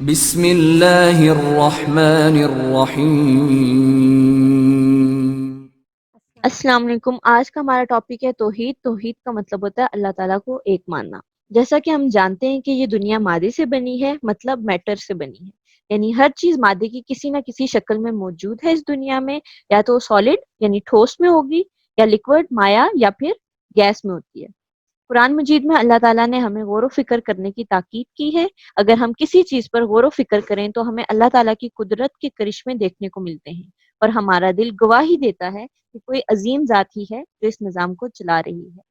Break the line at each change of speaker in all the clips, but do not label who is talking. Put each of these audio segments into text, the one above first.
बिस्मिल्लाहिर्रहमानिर्रहीम।
अस्सलाम वालेकुम। आज का हमारा टॉपिक है तौहीद। तौहीद का मतलब होता है अल्लाह ताला को एक मानना। जैसा कि हम जानते हैं कि ये दुनिया मादे से बनी है, मतलब मैटर से बनी है। यानी हर चीज मादे की किसी ना किसी शक्ल में मौजूद है इस दुनिया में। या तो सॉलिड यानी ठोस में होगी, या लिक्विड माया, या फिर गैस में होती है। कुरान मजीद में अल्लाह ताला ने हमें गौर फिक्र करने की ताकीद की है। अगर हम किसी चीज पर गौर फिक्र करें तो हमें अल्लाह ताला की कुदरत के करिश्मे देखने को मिलते हैं, और हमारा दिल गवाही देता है कि कोई अजीम जात ही है जो इस निज़ाम को चला रही है।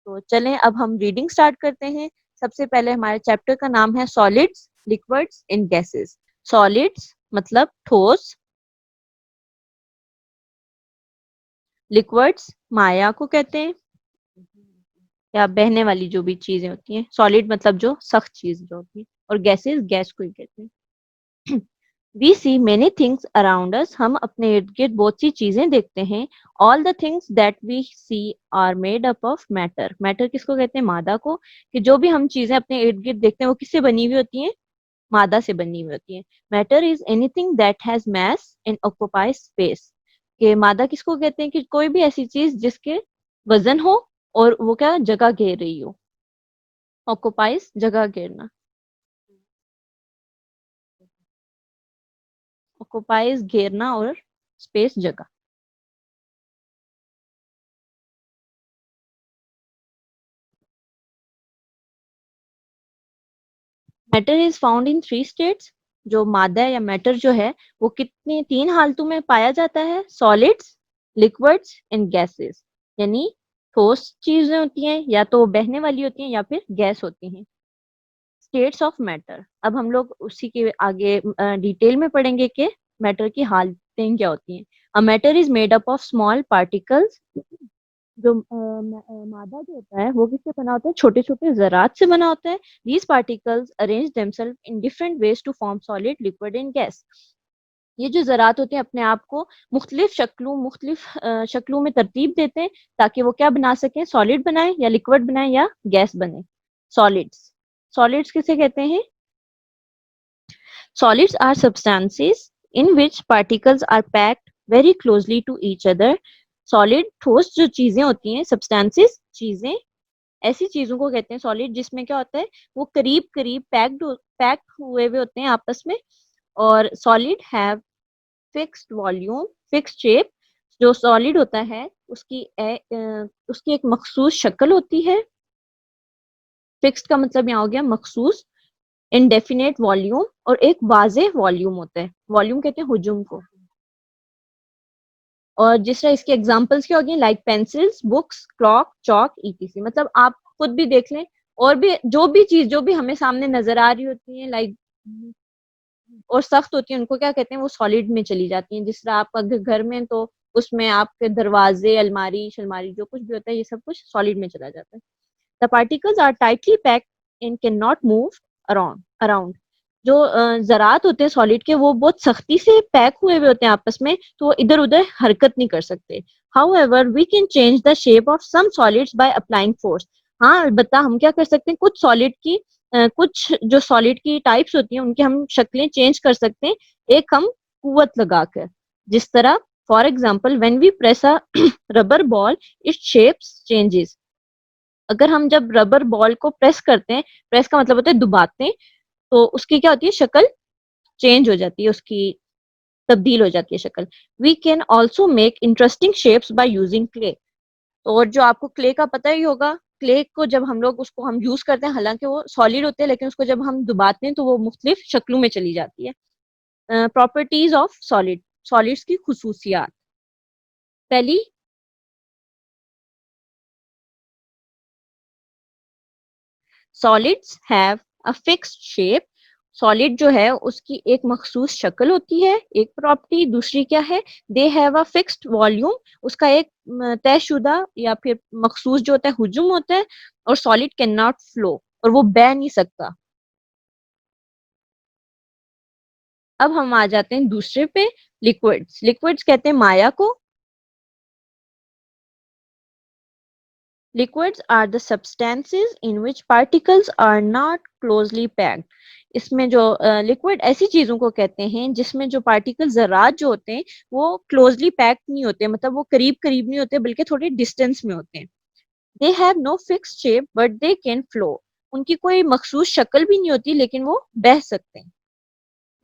तो चलें अब हम रीडिंग स्टार्ट करते हैं। सबसे पहले हमारे चैप्टर का नाम है solids, liquids and gases. Solids मतलब ठोस, लिक्विड्स माया को कहते हैं, या बहने वाली जो भी चीजें होती हैं। सॉलिड मतलब जो सख्त चीज जो होती है, और गैसेस गैस को ही कहते हैं। We see many things around us, हम अपने इर्द गिर्द बहुत सी चीजें देखते हैं। All the things that we see are made up of matter. Matter किसको कहते हैं? मादा को। कि जो भी हम चीजें अपने इर्द गिर्द देखते हैं वो किससे बनी हुई होती हैं? मादा से बनी हुई होती है। Matter is anything that has mass and occupies space. कि मादा किसको कहते हैं? कि कोई भी ऐसी चीज जिसके वजन हो और वो क्या जगह घेर रही हो। ऑक्युपाइज जगह घेरना, ऑक्युपाइज घेरना, और स्पेस जगह। Matter is found in three states. जो मादा या मैटर जो है वो कितने तीन हालतों में पाया जाता है? Solids, liquids and gases. यानी ठोस चीजें होती हैं, या तो बहने वाली होती हैं, या फिर गैस होती हैं। States of matter. अब हम लोग उसी के आगे डिटेल में पढ़ेंगे कि मैटर की हालतें क्या होती हैं। A matter is made up of small particles. जो मादा जो होता है वो किससे बना होता है? छोटे छोटे जरात से बना होता है। These particles arrange themselves in different ways to form solid, liquid and gas. ये जो जरात होते हैं अपने आप को मुख्तलिफ शक्लों में तरतीब देते हैं, ताकि वो क्या बना सकें? सॉलिड बनाए, या लिक्विड बनाए, या गैस बने। सॉलिड्स। सॉलिड्स किसे कहते हैं? Solids are substances in which particles are packed very closely to each other. Solid ठोस जो चीजें होती हैं, substances चीजें, ऐसी चीजों को कहते हैं सॉलिड जिसमें क्या होता है? वो करीब करीब पैक्ड हुए हुए होते हैं आपस में। और solid have fixed volume, fixed shape. जो सॉलिड होता है उसकी एक मखसूस शक्ल होती है। फिक्स्ड का मतलब यहाँ हो गया मखसूस। इनडेफिनेट वॉल्यूम, और एक वाज़ेह वॉल्यूम होता है। वॉल्यूम कहते हैं हुजूम को। और जिस तरह इसके एग्जांपल्स क्या हो गए? Like pencils, books, clock, chalk, etc. मतलब आप खुद भी देख लें, और भी जो भी चीज जो भी हमें सामने नजर आ रही होती है, लाइक और सख्त होती है, उनको क्या कहते हैं? वो सॉलिड में चली जाती हैं। जिस तरह आपका घर में, तो उसमें आपके दरवाजे, अलमारी शलमारी जो कुछ भी होता है, ये सब कुछ सॉलिड में चला जाता है। The particles are tightly packed and can not move around. जो ज़रात होते हैं सॉलिड के, वो बहुत सख्ती से पैक हुए हुए होते हैं आपस में, तो वो इधर उधर हरकत नहीं कर सकते। However we can change the shape of some solids by applying force. हाँ, अलबत्ता हम क्या कर सकते हैं? कुछ सॉलिड की कुछ जो सॉलिड की टाइप्स होती हैं उनकी हम शक्लें चेंज कर सकते हैं, एक हम कुवत लगाकर। जिस तरह for example when we press a rubber ball, its shapes changes. अगर हम जब रबर बॉल को प्रेस करते हैं, प्रेस का मतलब होता है दबाते हैं, तो उसकी क्या होती है? शक्ल चेंज हो जाती है, उसकी तब्दील हो जाती है शक्ल। We can also make interesting shapes by using clay. और जो आपको क्ले का पता ही होगा, क्ले को जब हम लोग उसको हम यूज करते हैं, हालांकि वो सॉलिड होते हैं, लेकिन उसको जब हम दबाते हैं तो वो मुख्तलिफ शक्लों में चली जाती है। Properties of solid. सॉलिड्स की खुसूसियात। पहली, solids have a fixed shape. Solid जो है उसकी एक मखसूस शक्ल होती है, एक प्रॉपर्टी। दूसरी क्या है? They have a fixed volume. उसका एक तयशुदा या फिर मखसूस जो होता है हुजूम होता है। और सॉलिड कैन नॉट फ्लो, और वो बह नहीं सकता। अब हम आ जाते हैं दूसरे पे, लिक्विड्स। लिक्विड्स कहते हैं माया को। Liquids are the substances in which particles are not closely packed. इसमें जो लिक्विड ऐसी चीजों को कहते हैं जिसमें जो पार्टिकल ज़रात जो होते हैं वो क्लोजली पैक्ड नहीं होते, मतलब वो करीब करीब नहीं होते बल्कि थोड़े डिस्टेंस में होते हैं। They have no fixed shape but they can flow. उनकी कोई मखसूस शक्ल भी नहीं होती लेकिन वो बह सकते हैं।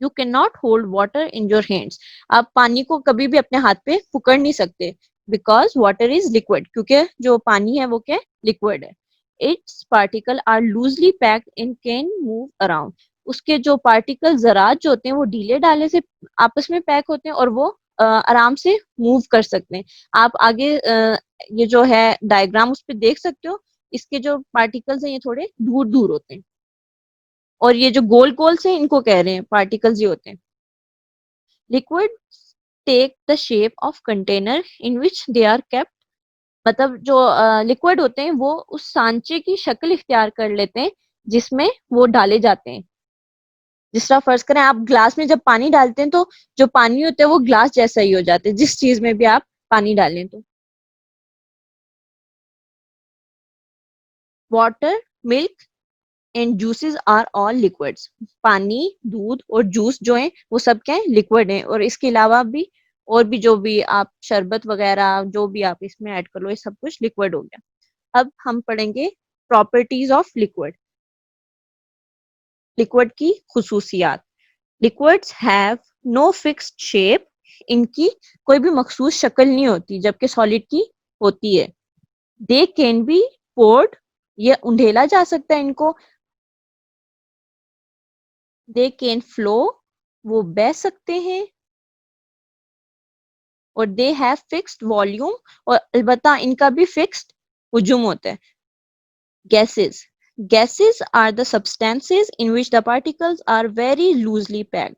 You can not hold water in your hands. आप पानी को कभी भी अपने हाथ पे पकड़ नहीं सकते, बिकॉज वाटर इज लिक्विड, क्योंकि जो पानी है वो क्या लिक्विड है। Its particle are loosely packed and can move around. उसके जो पार्टिकल ज़रात जो होते हैं वो ढीले ढाले से आपस में पैक होते हैं और वो आराम से मूव कर सकते हैं। आप आगे ये जो है डायग्राम उस पर देख सकते हो, इसके जो पार्टिकल्स हैं ये थोड़े दूर दूर होते हैं, और ये जो गोल गोल से इनको कह रहे हैं पार्टिकल्स ये होते हैं। Liquid take the shape of container in which they are kept. मतलब जो लिक्विड होते हैं वो उस सांचे की शक्ल इख्तियार कर लेते हैं जिसमें वो डाले जाते हैं। जिस तरह फर्ज करें आप ग्लास में जब पानी डालते हैं तो जो पानी होता है वो ग्लास जैसा ही हो जाता है, जिस चीज में भी आप पानी डालें तो। Water, milk and juices are all liquids. पानी, दूध और जूस जो है वो सब क्या है लिक्विड है, और इसके अलावा भी और भी जो भी आप शरबत वगैरह जो भी आप इसमें ऐड कर लो ये सब कुछ लिक्विड हो गया। अब हम पढ़ेंगे प्रॉपर्टीज ऑफ लिक्विड। लिक्विड की खुसूसियात। Liquids have no fixed shape. इनकी कोई भी मखसूस शक्ल नहीं होती जबकि सॉलिड की होती है। दे कैन बी पोर्ड, ये उंडेला जा सकता है इनको। दे कैन फ्लो, वो बह सकते हैं। और दे हैव फिक्स्ड वॉल्यूम, और अलबत्ता इनका भी फिक्स्ड हुजूम होता है। Gases, gases are the substances in which the particles are very loosely packed.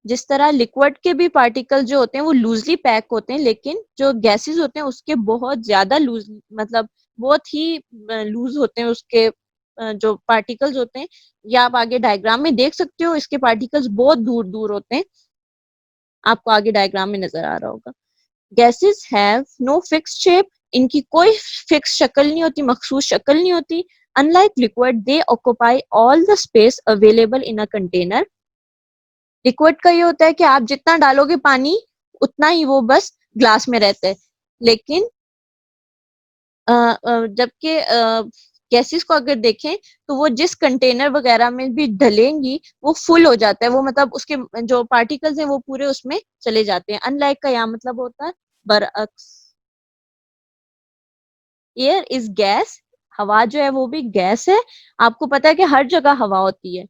जिस तरह लिक्विड के भी पार्टिकल जो होते हैं वो लूजली पैक होते हैं, लेकिन जो गैसेस होते हैं उसके बहुत ज्यादा लूज, मतलब बहुत ही लूज होते हैं उसके जो पार्टिकल्स होते हैं। या आप आगे डायग्राम में देख सकते हो इसके पार्टिकल्स बहुत दूर दूर होते हैं, आपको आगे डायग्राम में नजर आ रहा होगा। Gases have no fixed shape, इनकी कोई फिक्स शक्ल नहीं होती, मखसूस शक्ल नहीं होती। Unlike liquid they occupy all the space available in a container. Liquid का ये होता है कि आप जितना डालोगे पानी उतना ही वो बस ग्लास में रहता है, लेकिन जबकि गैसेस को अगर देखें तो वो जिस कंटेनर वगैरह में भी डलेंगी वो फुल हो जाता है, वो मतलब उसके जो पार्टिकल्स हैं वो पूरे उसमें चले जाते हैं। अनलाइक का यहाँ मतलब होता है बरअक्स। एयर इज गैस, हवा जो है वो भी गैस है। आपको पता है कि हर जगह हवा होती है।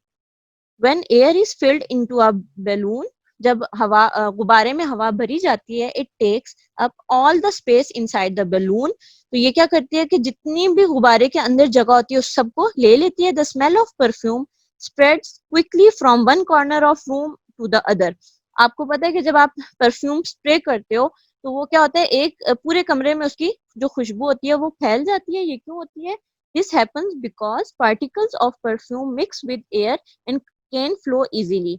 When air is filled into a balloon, जब हवा गुब्बारे में हवा भरी जाती है, it takes up all the space inside the balloon। तो ये क्या करती है कि जितनी भी गुब्बारे के अंदर जगह होती है उस सबको ले लेती है। The smell of perfume spreads quickly from one corner of room to the other। आपको पता है कि जब आप परफ्यूम स्प्रे करते हो तो वो क्या होता है, एक पूरे कमरे में उसकी जो खुशबू होती है वो फैल जाती है। ये क्यों होती है? This happens because particles of perfume mix with air and can flow easily.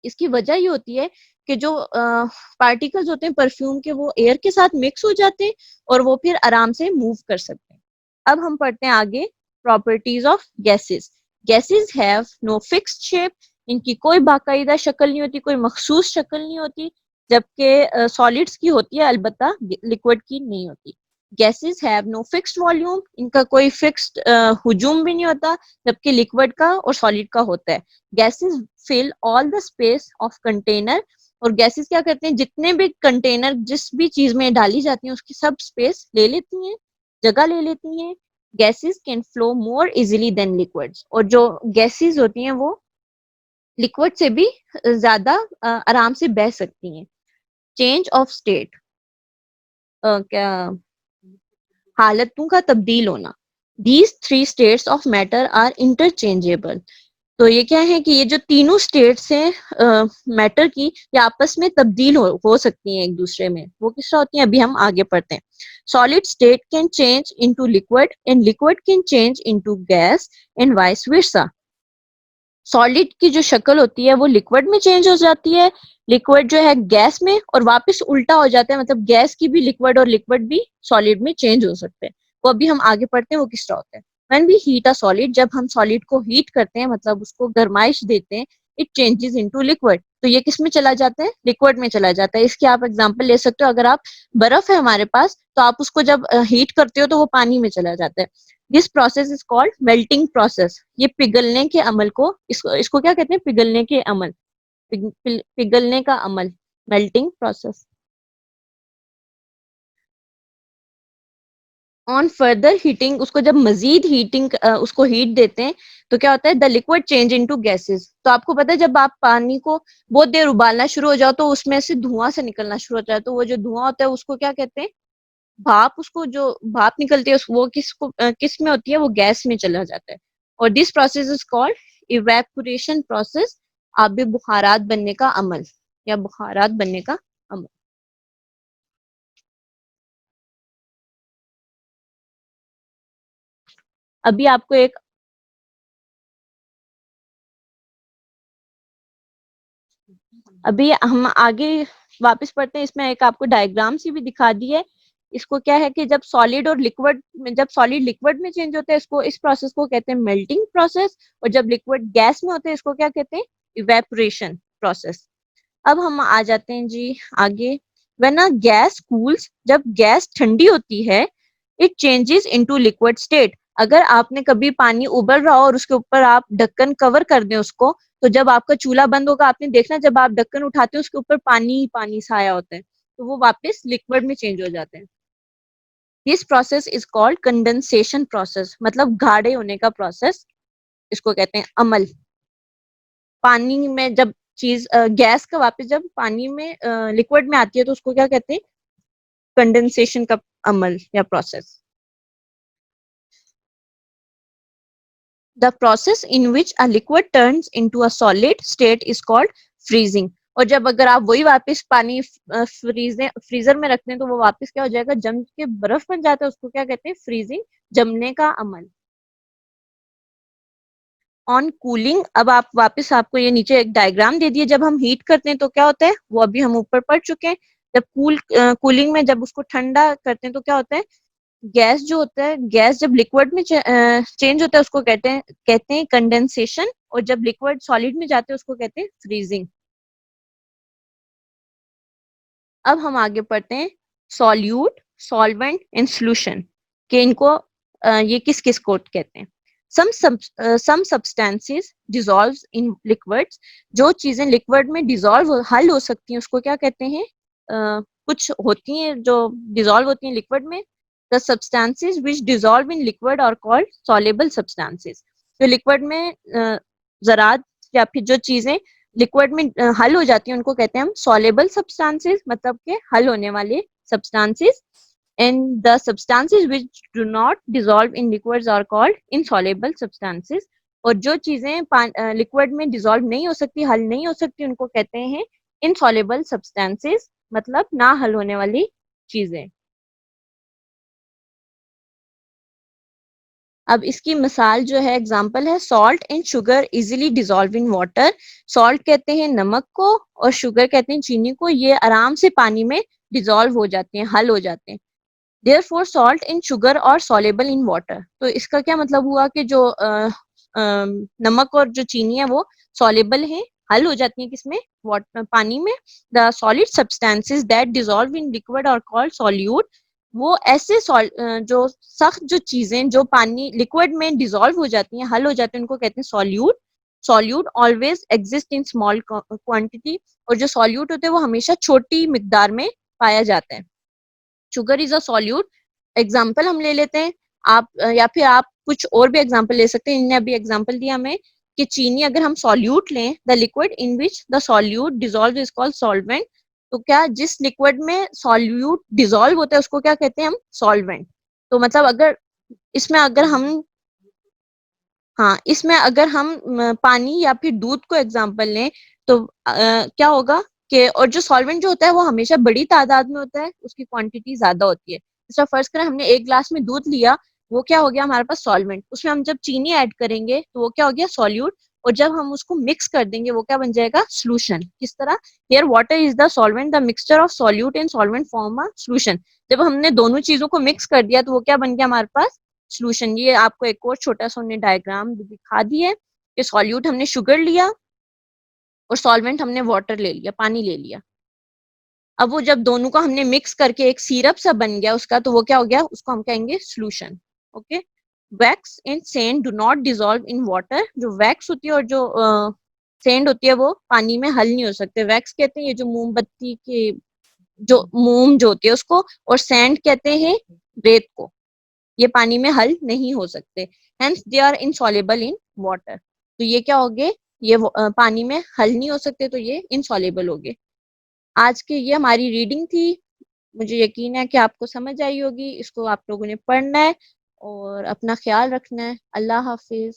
इसकी वजह ये होती है कि जो पार्टिकल्स होते हैं परफ्यूम के वो एयर के साथ मिक्स हो जाते हैं और वो फिर आराम से मूव कर सकते हैं। अब हम पढ़ते हैं आगे properties of gases. Gases have no fixed shape, इनकी कोई बाकायदा शक्ल नहीं होती, कोई मखसूस शक्ल नहीं होती, जबकि सॉलिड्स की होती है, अलबत्ता लिक्विड की नहीं होती। Gases have no fixed volume, इनका कोई फिक्स्ड हुजूम भी नहीं होता, जबकि लिक्विड का और सॉलिड का होता है। Gases fill all the space of container, और गैसेस क्या करते हैं, जितने भी कंटेनर जिस भी चीज में डाली जाती हैं उसकी सब स्पेस ले लेती हैं, जगह ले लेती हैं। Gases can flow more easily than liquids, और जो गैसेस होती हैं वो लिक्विड से भी ज्यादा आराम से बह सकती हैं। चेंज ऑफ स्टेट, क्या हालतों का तब्दील होना। These three states of matter are interchangeable. तो ये क्या है कि ये जो तीनों स्टेट्स हैं मैटर की, ये आपस में तब्दील हो सकती हैं एक दूसरे में। वो किस तरह होती हैं अभी हम आगे पढ़ते हैं। Solid state can change into liquid and liquid can change into gas and vice versa. Solid की जो शक्ल होती है वो लिक्विड में चेंज हो जाती है, लिक्विड जो है गैस में, और वापस उल्टा हो जाता है, मतलब गैस की भी लिक्विड और लिक्विड भी सॉलिड में चेंज हो सकते हैं। वो अभी हम आगे पढ़ते हैं वो किस तरह होता है। When we heat a solid, जब हम सॉलिड को हीट करते हैं मतलब उसको गर्माइश देते हैं, इट चेंजेस इनटू लिक्विड, तो ये किस में चला जाता है, लिक्विड में चला जाता है। इसके आप एग्जांपल ले सकते हो, अगर आप बर्फ है हमारे पास तो आप उसको जब हीट करते हो तो वो पानी में चला जाता है। This process is called melting process. ये पिघलने के अमल को, इसको क्या कहते हैं, पिघलने के अमल, पिघलने का अमल, melting process. On further heating, उसको जब मजीद हीटिंग उसको हीट देते हैं तो क्या होता है, the liquid change into gases. तो आपको पता है जब आप पानी को बहुत देर उबालना शुरू हो जाओ तो उसमें से धुआं से निकलना शुरू होता है, तो वो जो धुआं होता है उसको क्या कहते हैं, भाप। उसको जो भाप निकलती है वो किस में होती है, वो गैस में चला जाता है। और this process is called evaporation process, आबे बुखारात बनने का अमल या बुखारात बनने का अमल। अभी आपको एक, अभी हम आगे वापस पढ़ते हैं, इसमें एक आपको डायग्राम सी भी दिखा दी है। इसको क्या है कि जब सॉलिड और लिक्विड में, जब सॉलिड लिक्विड में चेंज होता है इसको, इस प्रोसेस को कहते हैं मेल्टिंग प्रोसेस, और जब लिक्विड गैस में होता है इसको क्या कहते हैं, इवेपोरेशन प्रोसेस। अब हम आ जाते हैं जी आगे। व्हेन अ गैस कूल्स, जब गैस ठंडी होती है, it changes into liquid state. अगर आपने कभी पानी उबल रहा हो और उसके ऊपर आप ढक्कन कवर कर दें उसको, तो जब आपका चूल्हा बंद होगा आपने देखना, जब आप ढक्कन उठाते हो उसके ऊपर पानी ही पानी छाया होता है, तो वो वापस लिक्विड में चेंज हो जाते हैं। This process is called condensation process, मतलब गाढ़े होने का प्रोसेस, इसको कहते हैं अमल। पानी में जब चीज गैस का वापस जब पानी में लिक्विड में आती है तो उसको क्या कहते हैं, कंडेंसेशन का अमल या process. The process in which a liquid turns into a solid state is called freezing. और जब अगर आप वही वापस पानी फ्रीजर में रखते हैं तो वो वापस क्या हो जाएगा, जम के बर्फ बन जाता है, उसको क्या कहते हैं, फ्रीजिंग, जमने का अमल। ऑन कूलिंग, अब आप वापस, आपको ये नीचे एक डायग्राम दे दिए, जब हम हीट करते हैं तो क्या होता है, वो अभी हम ऊपर पढ़ चुके हैं। जब कूलिंग में जब उसको ठंडा करते हैं तो क्या होता है, गैस जो होता है, गैस जब लिक्विड में चेंज होता है उसको कहते हैं कंडेंसेशन, और जब लिक्विड सॉलिड में जाते हैं उसको कहते हैं फ्रीजिंग। अब हम आगे पढ़ते हैं सॉल्यूट, सॉल्वेंट एंड सॉल्यूशन, के इनको ये किस किस को कहते हैं। Some substances dissolve in liquids, जो चीजें लिक्विड में डिसॉल्व हल हो सकती हैं उसको क्या कहते हैं, कुछ होती हैं जो डिसॉल्व होती हैं लिक्विड में। The substances which dissolve in liquid are called soluble substances. जो लिक्विड में ज़रात या फिर जो चीजें लिक्विड में हल हो जाती है उनको कहते हैं हम सॉल्युबल सब्सटेंसेस, मतलब के हल होने वाले substances. And the substances which do not dissolve in liquids are called insoluble substances. और जो चीजें लिक्विड में डिसॉल्व नहीं हो सकती, हल नहीं हो सकती, उनको कहते हैं इनसॉल्युबल सब्सटेंसेस, मतलब ना हल होने वाली चीजें। अब इसकी मिसाल जो है, एग्जांपल है, salt and sugar easily dissolve in water. Salt कहते हैं नमक को और शुगर कहते हैं चीनी को, ये आराम से पानी में डिसॉल्व हो जाते हैं, हल हो जाते हैं। Therefore salt and sugar are soluble in water. तो इसका क्या मतलब हुआ कि जो नमक और जो चीनी है वो सॉल्युबल है, हल हो जाती है किसमें, वाटर, पानी में। The solid substances that dissolve in liquid are called solute. वो ऐसे जो सख्त जो चीजें जो पानी लिक्विड में डिसॉल्व हो जाती हैं, हल हो जाती हैं, उनको कहते हैं solute. Solute always exist in small quantity, और जो सॉल्यूट होते हैं वो हमेशा छोटी मिकदार में पाया जाता है। Sugar is a solute. Example हम ले लेते हैं, आप या फिर आप कुछ और भी एग्जाम्पल ले सकते हैं। इन्होंने अभी एग्जाम्पल दिया हमें कि चीनी अगर हम सॉल्यूट लें, the liquid in which the solute dissolve is called solvent. तो क्या जिस लिक्विड में सॉल्यूट डिसॉल्व होता है उसको क्या कहते हैं हम, सॉल्वेंट। तो मतलब अगर इसमें अगर हम, हाँ, इसमें अगर हम पानी या फिर दूध को एग्जाम्पल लें तो क्या होगा कि, और जो सॉल्वेंट जो होता है वो हमेशा बड़ी तादाद में होता है, उसकी क्वांटिटी ज्यादा होती है। जैसा फर्ज करें हमने एक ग्लास में दूध लिया, वो क्या हो गया हमारे पास सॉल्वेंट, उसमें हम जब चीनी ऐड करेंगे तो वो क्या हो गया, सॉल्यूट। और जब हम उसको मिक्स कर देंगे वो क्या बन जाएगा, सोल्यूशन। किस तरह, here water is the solvent, the mixture of solute and solvent form a solution. जब हमने दोनों चीजों को मिक्स कर दिया तो वो क्या बन गया हमारे पास, सोल्यूशन। ये आपको एक और छोटा सा हमने डायग्राम दिखा दी है कि सॉल्यूट हमने शुगर लिया और सॉल्वेंट हमने वाटर ले लिया, पानी ले लिया। अब वो जब दोनों को हमने मिक्स करके एक सिरप सा बन गया उसका, तो वो क्या हो गया, उसको हम कहेंगे solution. Okay. Wax and send do not dissolve in water. जो वैक्स होती है और जो सेंड होती है वो पानी में हल नहीं हो सकते। वैक्स कहते हैं ये जो मोमबत्ती के जो मोम जो होती है उसको, और सैंड कहते हैं रेत को। ये पानी में हल नहीं हो सकते, hence they are insoluble in water. तो ये क्या हो गए, ये पानी में हल नहीं हो सकते, तो ये इनसॉल्युबल हो गए। आज की ये हमारी रीडिंग थी। मुझे यकीन है कि आपको समझ आई होगी। इसको आप लोगों ने पढ़ना है और अपना ख्याल रखना है। अल्लाह हाफिज।